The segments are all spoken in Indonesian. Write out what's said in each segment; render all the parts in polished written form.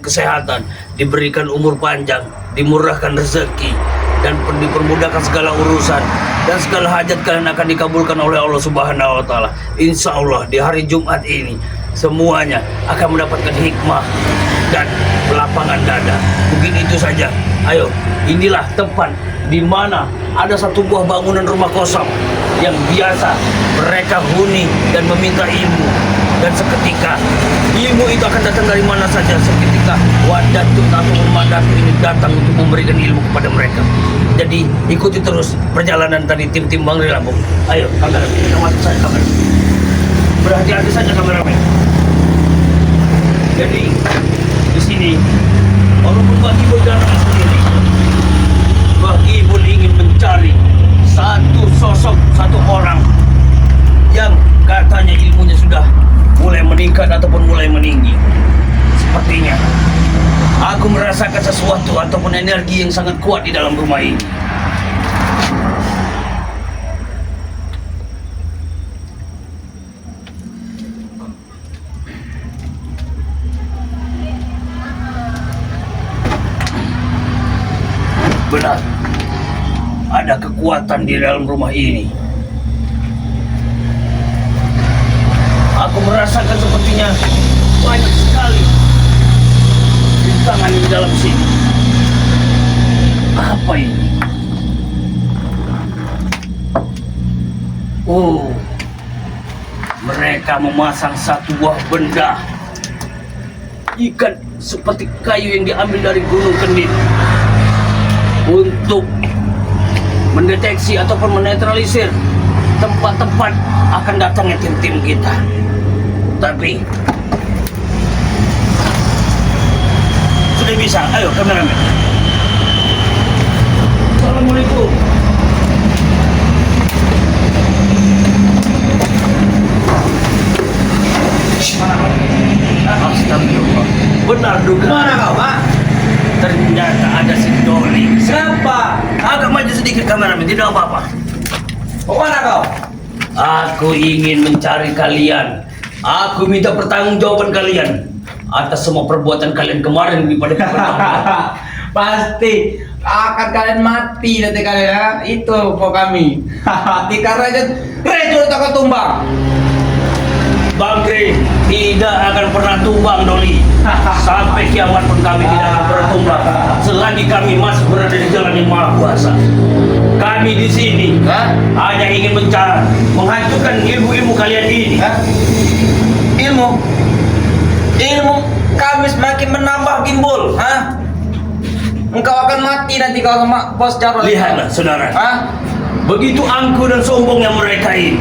kesehatan, diberikan umur panjang, dimurahkan rezeki, dan dipermudahkan segala urusan, dan segala hajat kalian akan dikabulkan oleh Allah Subhanahu wa Ta'ala. Insya Allah di hari Jumat ini semuanya akan mendapatkan hikmah dan lapangan dada. Mungkin itu saja. Ayo, inilah tempat di mana ada satu buah bangunan rumah kosong yang biasa mereka huni dan meminta ilmu. Dan seketika ilmu itu akan datang dari mana saja. Seketika Wadatu atau Madatu ini datang untuk memberikan ilmu kepada mereka. Jadi ikuti terus perjalanan tadi tim-tim Bang Rilambung. Ayo kameramen, kita masuk saja kameramen. Berhati-hati saja kameramen. Jadi di sini walaupun Mbak Ibu datang sendiri, Mbak Ibu ingin mencari satu sosok, satu orang yang katanya ilmunya sudah mulai meningkat ataupun mulai meninggi. Sepertinya aku merasakan sesuatu ataupun energi yang sangat kuat di dalam rumah ini. Benar, ada kekuatan di dalam rumah ini. Aku merasakan sepertinya banyak sekali rintangan di dalam sini. Apa ini? Oh, mereka memasang satu buah benda ikan seperti kayu yang diambil dari Gunung Kendit untuk mendeteksi ataupun menetralisir tempat-tempat akan datangnya tim-tim kita. Tapi sudah bisa. Ayo kameramen. Assalamualaikum. Astagfirullah. Benar duga. Mana kau, Pak? Ternyata ada si Doli. Siapa? Agak maju sedikit kameramen, tidak apa-apa. Mana kau? Aku ingin mencari kalian. Aku minta pertanggungjawaban kalian atas semua perbuatan kalian kemarin di pada Pasti akan kalian mati nanti kalian ya. Itu kok kami. Mati karena aja rejul takut tumbang. Bang Gre tidak akan pernah tumbang, Doli. Sampai kiamat pun kami tidak akan pernah tumbang selagi kami masih berada di jalan yang maha kuasa. Kami di sini hanya ingin mencari menghancurkan ilmu-ilmu kalian ini. Ilmu kami semakin menambah Gimbul. Engkau akan mati nanti kalau sama Bos Jarod. Lihatlah saudara, begitu angkuh dan sombongnya mereka ini.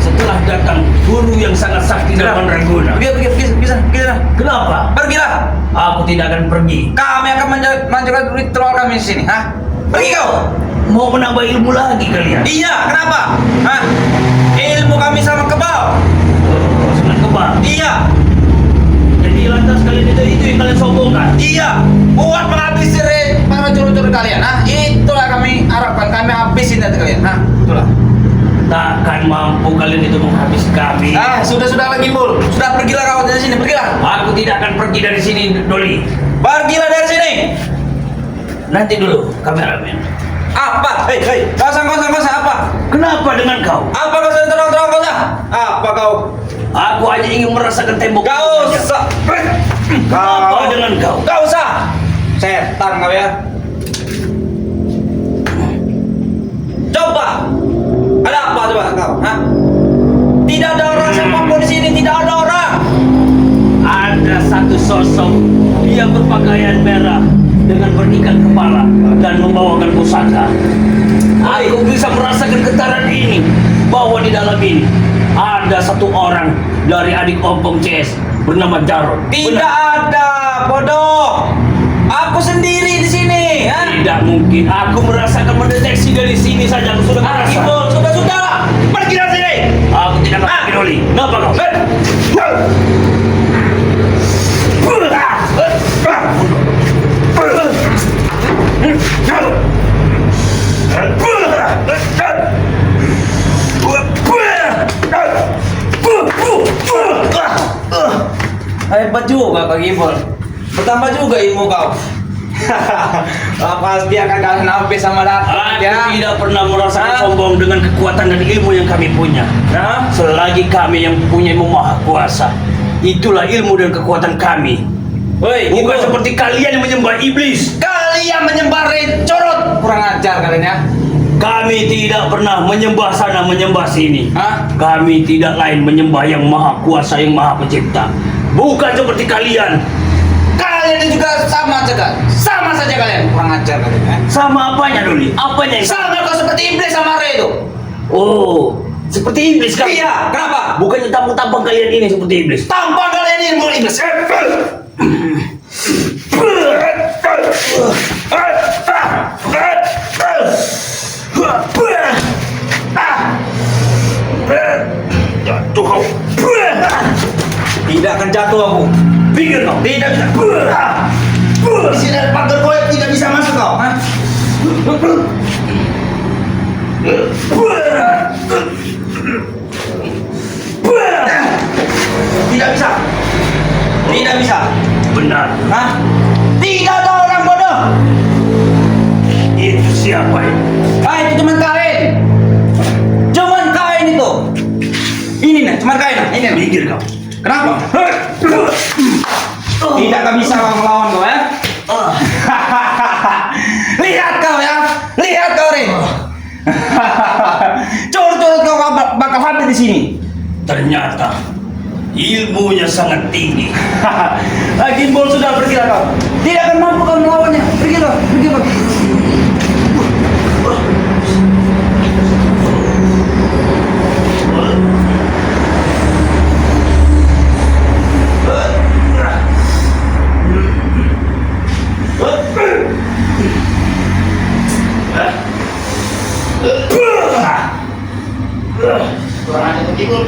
Setelah datang guru yang sangat sakti dan mandraguna. Bisa. Kenapa? Pergilah. Aku tidak akan pergi. Kami akan menjaga ritual kami di sini. Pergi kau. Mau menambah ilmu lagi kalian? Iya, kenapa? Ilmu kami sama kebal. Sangat kebal. Iya. Jadi lantas kalian itu yang kalian sombongkan? Iya. Buat menghabisi para curu-curu kalian. Itulah kami harapkan. Kami habisin nanti kalian. Itulah. Takkan mampu kalian itu menghabisi kami. Sudah lagi Bul. Sudah pergilah kau dari sini. Pergilah. Aku tidak akan pergi dari sini, Doli. Pergilah dari sini. Nanti dulu, kameramen. Apa? Hei, kau apa? Kenapa dengan kau? Apa kau sudah terang-terang kau dah? Apa kau? Aku hanya ingin merasakan tembok. Kau itu saja. sah. Apa dengan kau? Kau sah. Setan kau ya. Coba. Ada apa coba kau? Tidak ada orang siapapun di sini. Tidak ada orang. Ada satu sosok yang berpakaian merah dengan berikat kepala dan membawakan pusaka. Aku bisa merasakan getaran ini bahwa di dalam ini ada satu orang dari adik Ompong CS bernama Jarod. Tidak ada, bodoh. Aku sendiri di sini. Tidak mungkin. Aku merasakan mendeteksi dari sini saja. Aku sudah merasa. Sudah. Pergi dari sini. Aku tidak akan pergi, Doli. Kenapa kau? Hebat juga Kak Gimbal. Bertambah juga ilmu kau. Pasti akan kalian habis sama dapat Aku ya. tidak pernah merasakan Hah? sombong dengan kekuatan dan ilmu yang kami punya. Hah? Selagi kami yang punya ilmu maha kuasa, itulah ilmu dan kekuatan kami. Woi, Bukan Gimbal. seperti kalian yang menyembah iblis. Kalian menyembah corot. Kurang ajar kalian ya. Kami tidak pernah menyembah sana menyembah sini. Hah? Kami tidak lain menyembah yang maha kuasa, yang maha pencipta. Bukan seperti kalian. Kalian juga sama saja. Sama saja kalian. Kurang ajar kalian ya. Sama apanya Doli? Apanya yang Sama kau seperti iblis sama Re itu. Oh, seperti iblis kan? Iya, kenapa? Bukannya tampang-tampang kalian ini seperti iblis. Tampang kalian ini ilmu iblis. Jatuh kau. Tidak akan jatuh aku. Pikir kau. Tidak bisa. Di sini ada pagar goyang tidak bisa masuk kau. Hah? Tidak bisa. Tidak bisa. Benar. Hah? Tidak ada orang bodoh. Itu siapa ini? Ah, itu cuma kain. Cuman kain itu. Ini nih, cuma kain. Ini nih. Pikir kau. Kenapa? Tidak akan bisa kau melawan kau ya. Lihat kau ya. Lihat kau Rin. Curut-curut kau bakal habis di sini. Ternyata ilmunya sangat tinggi. Gimbal sudah pergilah kau. Tidak akan mampu kau melawannya. Pergi kau. Pergi kau. Kurang aja tuh Gimbal.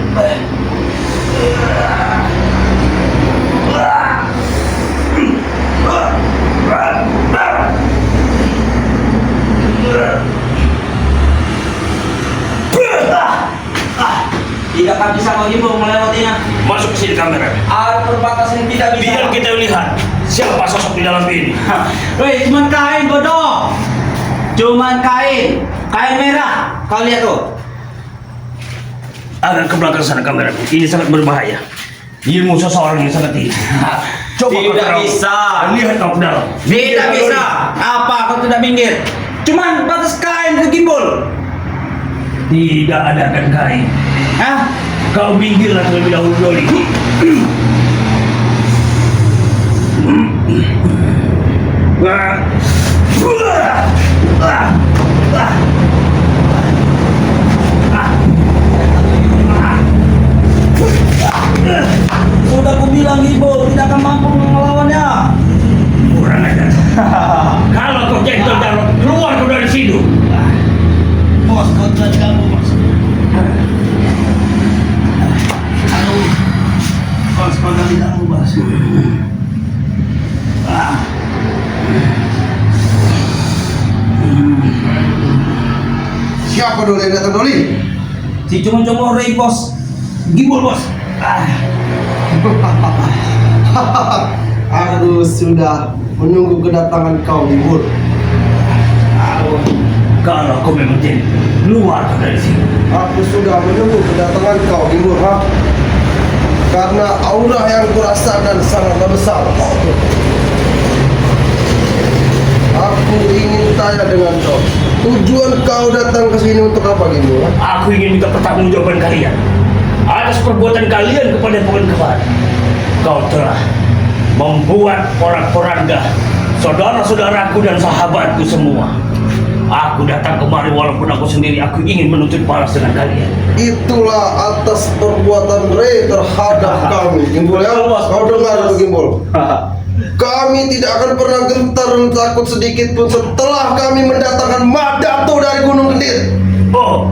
Tidak akan bisa kau Gimbal melewatinya. Masuk ke sini kamera. Ada perbatasan yang tidak bisa. Biar kita lihat siapa sosok di dalam ini. Woi, cuman kain bodoh. Cuman kain. Kain merah. Kau lihat tuh. Agak ke belakang sana kamera. Ini sangat berbahaya. Ilmu seseorang yang sangat tinggi. Coba kau Tidak terang. bisa. Lihat kau ke dalam. Tidak bisa. Apa kau tidak minggir? Cuman batas kain ke Gimbal. Tidak ada kan kain. Hah? Kau minggirlah terlebih dahulu Doli. Sudah aku bilang Gimbal tidak akan mampu melawannya. Kurang ajar. Kalau kau jengkel dan keluar kau dari situ. Bos, kau tidak diganggu bos. Bos, kau tidak diganggu bos. Siapa Doli yang datang Doli? Si cuma-cuma Ray bos. Gimbal bos. Aku sudah menunggu kedatangan kau Gimbal. Kalau kau memang jengkel, keluar kau dari sini. Aku sudah menunggu kedatangan kau Gimbal, ha? Karena aura yang kurasakan sangat besar. Aku ingin tanya dengan kau. Tujuan kau datang ke sini untuk apa Gimbal? Aku ingin minta pertanggungjawaban kalian atas perbuatan kalian kepada pohon kembar. Kau telah membuat porak-poranda saudara-saudaraku dan sahabatku semua. Aku datang kemari walaupun aku sendiri, aku ingin menuntut balas dengan kalian. Itulah atas perbuatan Ray terhadap kami Gimbal ya. Kau dengar itu Gimbal. Kami tidak akan pernah gentar dan takut sedikit pun setelah kami mendatangkan Madato dari Gunung Kendit. Oh,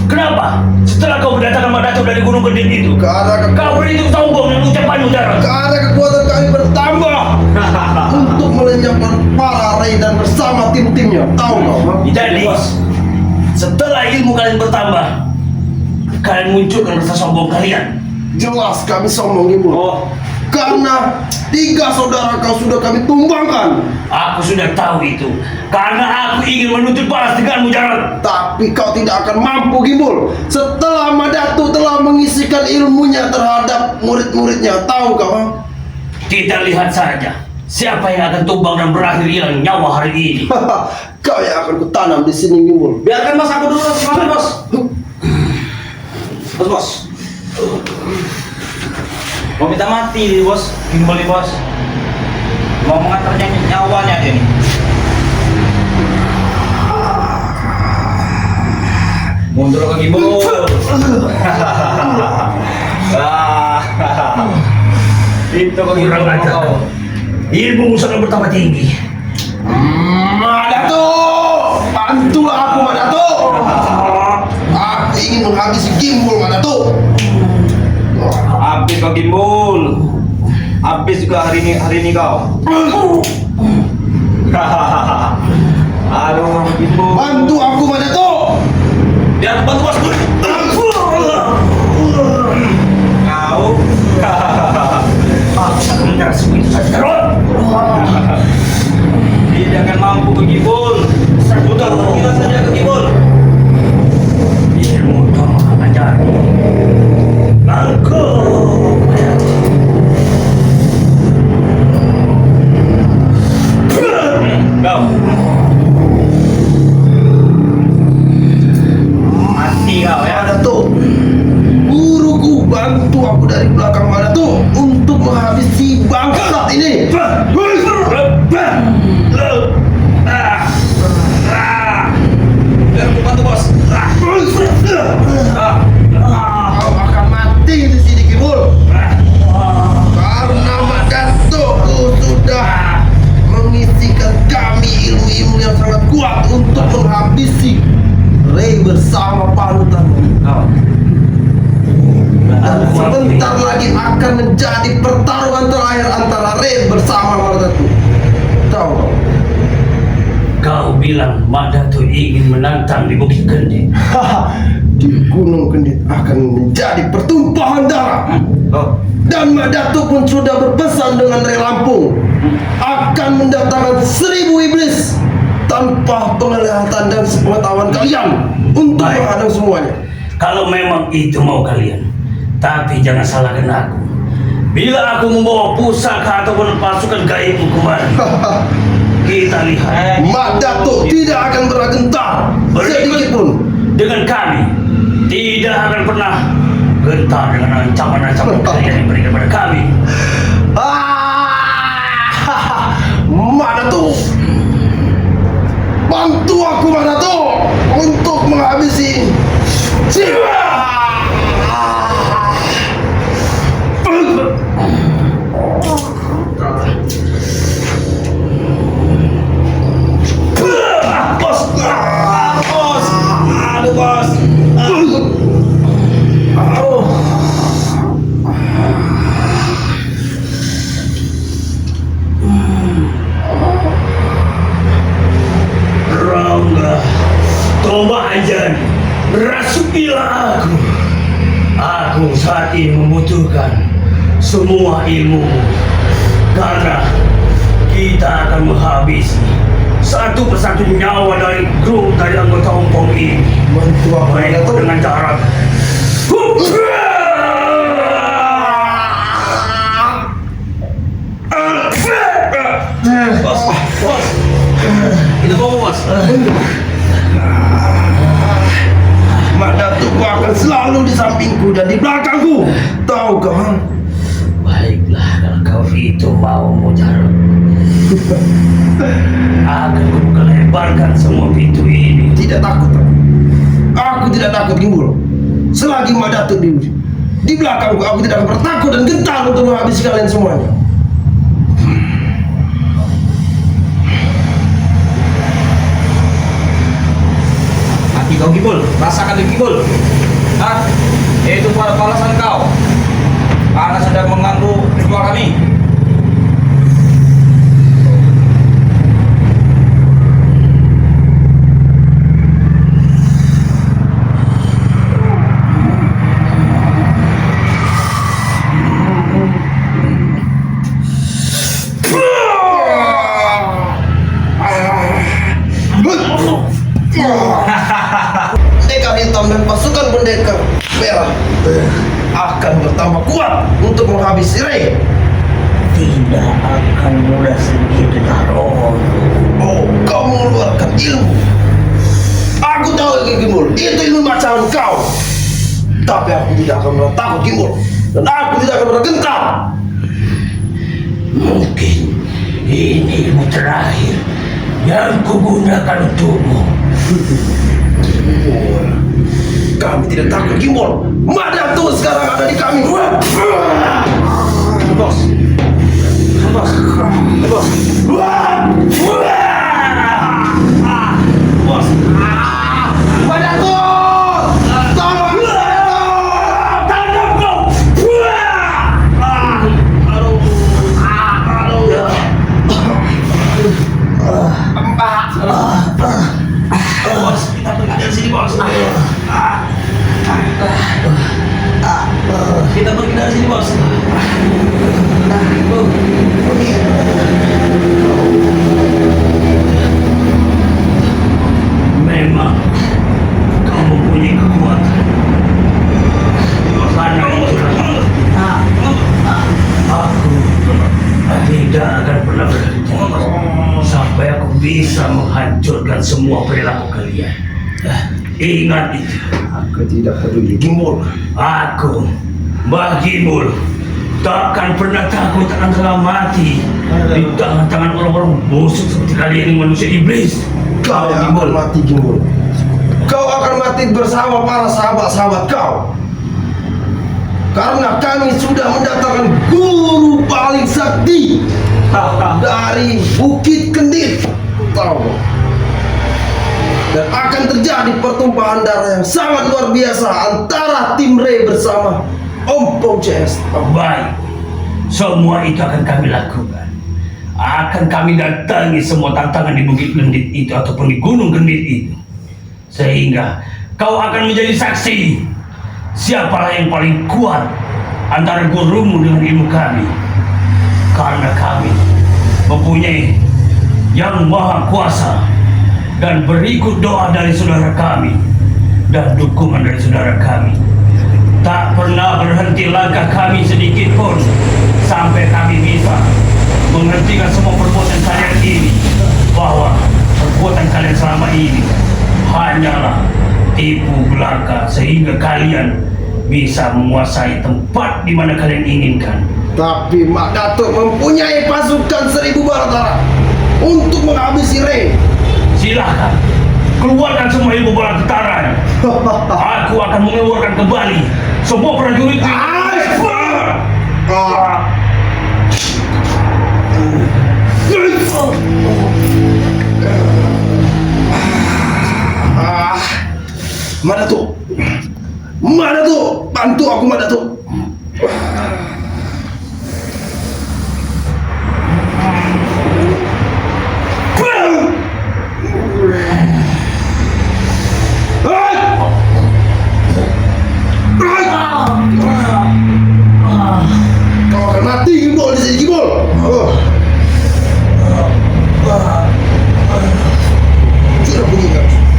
kenapa? Setelah kau mendatangkan Madato dari Gunung Kendit itu, Karena kau begitu sombong dan ucapanmu darah. Karena kekuatan kami bertambah untuk melenyapkan para Ray dan bersama tim-timnya. Tahu kau? Ha? Jadi, setelah ilmu kalian bertambah, kalian munculkan rasa sombong kalian. Jelas kami sombong Gimbal. Oh, Karena 3 saudara kau sudah kami tumbangkan. Aku sudah tahu itu. Karena aku ingin menuntut balas denganmu, Jarod. Tapi kau tidak akan mampu, Gimbul. Setelah Madatu telah mengisikan ilmunya terhadap murid-muridnya. Tahu kau? Ha? Kita lihat saja siapa yang akan tumbang dan berakhir hilang nyawa hari ini. Kau yang akan kutanam di sini, Gimbul. Biarkan bos, aku dulu semangat bos. Bos. Mau minta mati nih bos, Gimbal nih bos. Mau mengantarnya nyawanya dia nih. Mundur ke Gimbal. Itu ke Gimbal Kurang ajar. kau. Ilmu sangat bertambah tinggi. Madatu, bantulah aku, Madatu. Aku ingin menghabisi Gimbul, Madatu. Habis kau Gimbal. Habis juga hari ini kau. Aduh Gimbal. Bantu aku, Madatu. Biar aku bantu bosku. Kau. Aku akan menyerah semua itu saja, Jarod. Tidak akan mampu ke Gimbal. Udah kita saja ke Gimbal. Ilmu telah mengajari. Aku. Kau. Mati kau ya. Madatu, guruku, bantu aku dari belakang, Madatu, untuk menghabisi bangsat ini. Biar aku bantu bos. Kau akan mati di sini, Gimbul. Karena Madatuku sudah mengisikan kami ilmu-ilmu yang sangat kuat untuk menghabisi Rey bersama panutanmu. Dan sebentar lagi akan menjadi pertarungan terakhir antara Rey bersama Madatu. Tahu kau? Kau bilang Madatu ingin menantang di Bukit Kendit. Di Gunung Kendit akan menjadi pertumpahan darah. Dan Madatu pun sudah berpesan dengan Rey Lampung akan mendatangkan 1000 iblis tanpa penglihatan dan sepengetahuan kalian untuk Baik. menghadang semuanya. Kalau memang itu mau kalian, tapi jangan salahkan aku. Bila aku membawa pusaka ataupun pasukan gaibku kemari, kita lihat Madatu tidak akan bergentar sedikit pun. dengan kami tidak akan pernah gentar dengan ancaman-ancaman kalian yang berikan pada kami. Madatu, bantu aku, Madatu, untuk menghabisi jiwa. Bos. Bos. Aduh bos. Rangga, toba ajan, rasukilah aku. Aku saat ini membutuhkan semua ilmu, karena kita akan menghabisi satu persatu nyawa dari grup dari anggota Ompong ini. Bantu aku, Baik Madatu. dengan cara Bos. Bos. Itu bos. Madatu akan selalu di sampingku dan di belakangku. Tahu kau? Ha? baiklah kalau kau itu mau Jarod. Akan kubuka lebarkan semua pintu ini. Tidak takut. Aku tidak takut, Gimbul. Selagi Madatu di belakangku, aku tidak akan pernah takut dan gentar untuk menghabisi kalian semuanya. Mati kau Gimbal. Rasakan di Gimbal. Hah? Itu pada balasan kau. Karena sedang mengganggu ritual kami. Ini ilmu terakhir yang kugunakan untukmu. Gimbal, kami tidak takut Gimbal. Madatu sekarang ada di kami. Bos. Bos. Bos. Bos, Madatu, tolong Madatu. tangkap kau! Bos, kita pergi dari sini, bos. Kita pergi dari sini, bos. Memang kau mempunyai kekuatan. Karena itulah aku tidak akan pernah berhenti sampai aku bisa menghancurkan semua perilaku kalian. Ingat itu. Aku tidak peduli Gimbal. Aku, Mbah Gimbal, takkan pernah takut akan mati di tangan-tangan orang-orang busuk seperti kalian yang manusia iblis. Kau akan mati Gimbal. Kau akan mati bersama para sahabat-sahabat kau. Karena kami sudah mendatangkan guru paling sakti dari Bukit Kendit. Tahu? Dan akan terjadi pertumpahan darah yang sangat luar biasa antara tim Ray bersama Om Pong CS. Baik, semua itu akan kami lakukan. Akan kami datangi semua tantangan di Bukit Kendit itu ataupun di Gunung Kendit itu. Sehingga kau akan menjadi saksi siapalah yang paling kuat antara gurumu dengan ilmu kami. Karena kami mempunyai yang maha kuasa. Dan berikut doa dari saudara kami dan dukungan dari saudara kami, tak pernah berhenti langkah kami sedikit pun sampai kami bisa menghentikan semua perbuatan kalian ini. Bahwa perbuatan kalian selama ini hanyalah tipu belaka sehingga kalian bisa menguasai tempat di mana kalian inginkan. Tapi Mak Datuk mempunyai pasukan 1000 bala tara untuk menghabisi Ray. Silahkan keluarkan semua ilmu bola tentara. Aku akan mengeluarkan kembali semua prajurit. Madatu, Madatu, bantu aku Madatu. Kau akan mati Gimbal di sini Gimbal.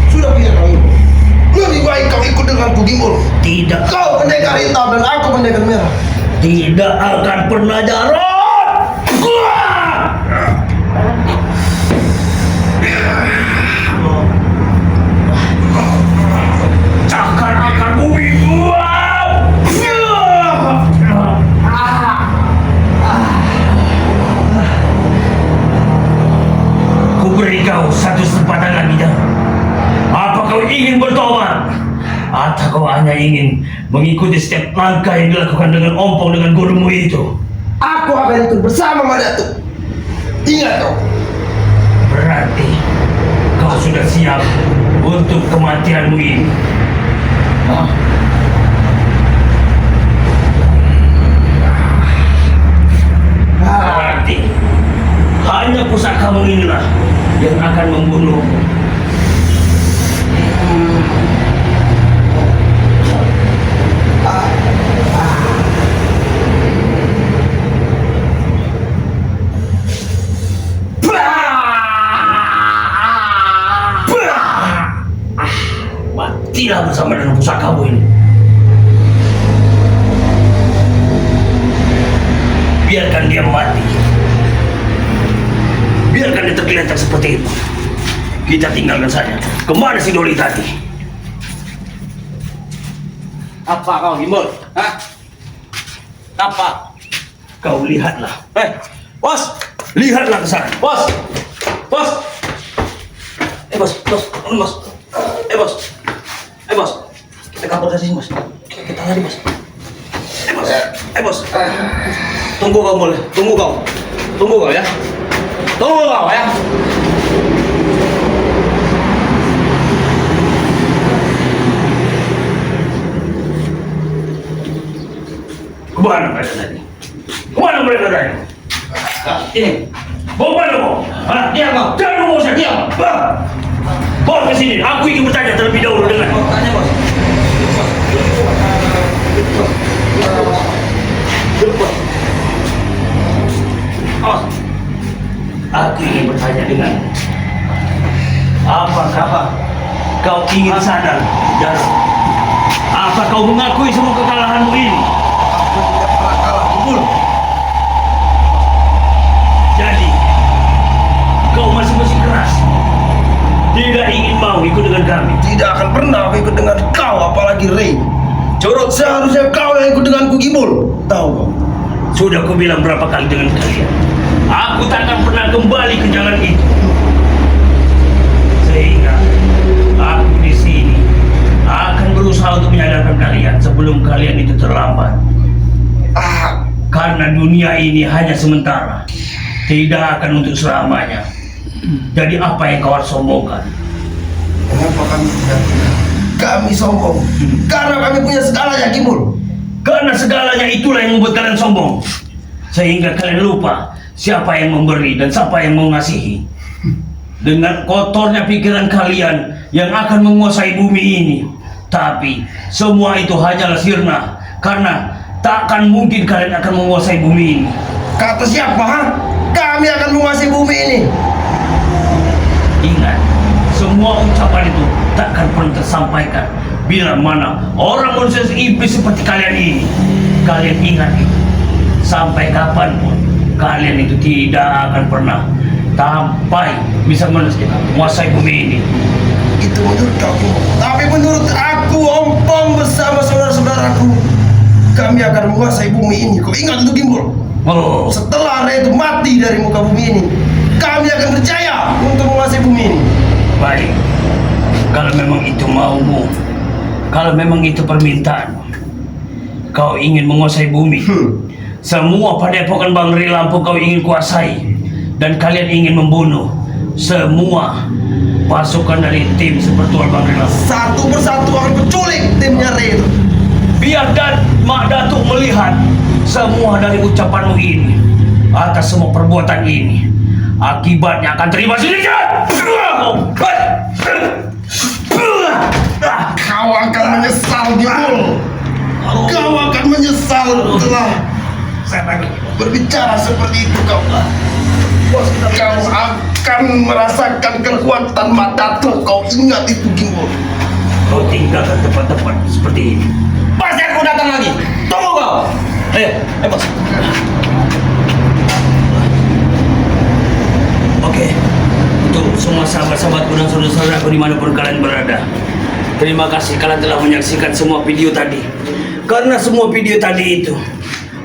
Sudah punya kau. Lebih baik kau ikut denganku Gimbal. Tidak, Kau pendekar hitam dan aku pendekar merah. tidak akan pernah jarot. Cakar akar bumi. Ku beri kau satu kesempatan lagi, Dan. Apa kau ingin bertobat? Atau kau hanya ingin mengikuti setiap langkah yang dilakukan dengan ompong dengan gurumu itu? Aku akan ikut bersama Madatu. Ingat kau. Berarti kau sudah siap untuk kematianmu ini. Hah? Berarti hanya pusakamu inilah yang akan membunuhmu. Matilah bersama dengan pusakamu ini. Biarkan dia mati. Biarkan dia tergeletak seperti itu. Kita tinggalkan saja. Kemana si Doli tadi? Apa kau Gimbal? Hah? Apa? Kau lihatlah. Bos. Lihatlah ke sana. Bos! Bos! Bos, bangun bos. Bos. Bos. Kita kabur dari sini bos. Kita lari bos. Bos. Bos. Tunggu kau boleh, tunggu kau ya. Tunggu kau ya. Kemana mereka tadi? Kemana mereka tadi? Ini. Bawa mana mau? Hah? Diam kau. Jangan mau saya diam. Bawa ke sini. Aku ingin bertanya terlebih dahulu dengan. Tanya bos. Aku ingin bertanya dengan. Apakah kau ingin sadar dan apa kau mengakui semua kekalahanmu ini? Aku tidak pernah kalah, Kimbul. Jadi kau masih keras. Tidak ingin mau ikut dengan kami. Tidak akan pernah aku ikut dengan kau, apalagi Ray. Curut, seharusnya kau yang ikut denganku, Kimbul. Tahu kau? Sudah aku bilang berapa kali dengan kalian. Aku tak akan pernah kembali ke jalan itu. Sehingga aku di sini akan berusaha untuk menyadarkan kalian sebelum kalian itu terlambat. Karena dunia ini hanya sementara, tidak akan untuk selamanya. Jadi apa yang kau harus sombongkan? Kenapa kami tidak? Kami sombong. Karena kami punya segalanya, Kimbul. Karena segalanya itulah yang membuat kalian sombong. Sehingga kalian lupa siapa yang memberi dan siapa yang mengasihi. Dengan kotornya pikiran kalian yang akan menguasai bumi ini. Tapi semua itu hanyalah sirna. Karena takkan mungkin kalian akan menguasai bumi ini. Kata siapa, ha? Kami akan menguasai bumi ini. Ingat, semua ucapan itu takkan pernah tersampaikan bila mana orang manusia iblis seperti kalian ini. Kalian ingat itu. Sampai kapanpun kalian itu tidak akan pernah sampai bisa menguasai bumi ini. Itu menurut kamu. Tapi menurut aku, Ompong bersama saudara-saudaraku, kami akan menguasai bumi ini. Kau ingat itu, Kimbul? Oh, Setelah Ray itu mati dari muka bumi ini, kami akan berjaya untuk menguasai bumi ini. baik. Kalau memang itu maumu, kalau memang itu permintaan, kau ingin menguasai bumi. Semua padepokan Bangri Lampung kau ingin kuasai, dan kalian ingin membunuh semua pasukan dari tim Sepertuan Bangri Lampung. Satu persatu akan kuculik timnya Ray itu. Biar Mak Datuk melihat semua dari ucapanmu ini, atas semua perbuatan ini, akibatnya akan terima sendiri. Kau akan menyesal, Kimbul. Kau akan menyesal setelah berbicara seperti itu. Kau akan merasakan kekuatan Mak Datuk. Kau ingat itu, Kimbul. Kau tinggalkan tempat-tempat seperti ini. Pasti aku datang lagi. Tunggu kau. Ayo, bos. Oke, untuk semua sahabat-sahabatku dan saudara-saudaraku dimanapun kalian berada, terima kasih kalian telah menyaksikan semua video tadi. Karena semua video tadi itu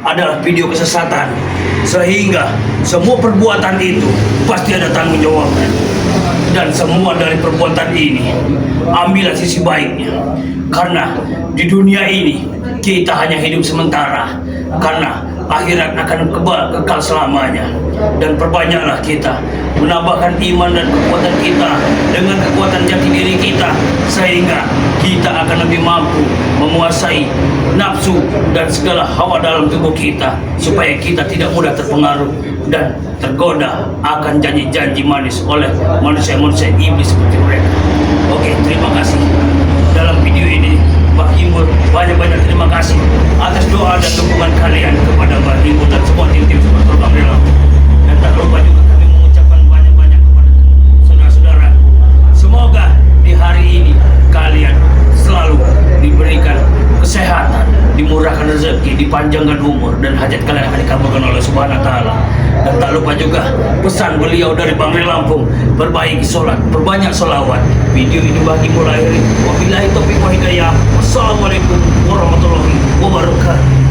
adalah video kesesatan, sehingga semua perbuatan itu pasti ada tanggung jawabnya. Dan semua dari perbuatan ini ambillah sisi baiknya. Karena di dunia ini kita hanya hidup sementara, karena akhirat akan kekal selamanya. Dan perbanyaklah kita menambahkan iman dan kekuatan kita dengan kekuatan jati diri kita, sehingga kita akan lebih mampu menguasai nafsu dan segala hawa dalam tubuh kita, supaya kita tidak mudah terpengaruh dan tergoda akan janji-janji manis oleh manusia-manusia iblis seperti mereka. Oke, terima kasih. Dalam video ini Mbak Kimbul banyak-banyak terima kasih atas doa dan dukungan kalian kepada Mbak Kimbul dan semua tim-tim Sepertuan Bangri Lampung. Dan tak lupa juga kami mengucapkan banyak-banyak kepada saudara-saudaraku. Semoga di hari ini kalian selalu diberikan kesehatan, dimurahkan rezeki, dipanjangkan umur, dan hajat kalian akan dikabulkan oleh Subhanahu wa Ta'ala. Dan tak lupa juga pesan beliau dari Bangri Lampung, perbaiki sholat, perbanyak sholawat. Video ini bagi mulai. Wabillahi taufiq wa hidayah. Wassalamualaikum warahmatullahi wabarakatuh.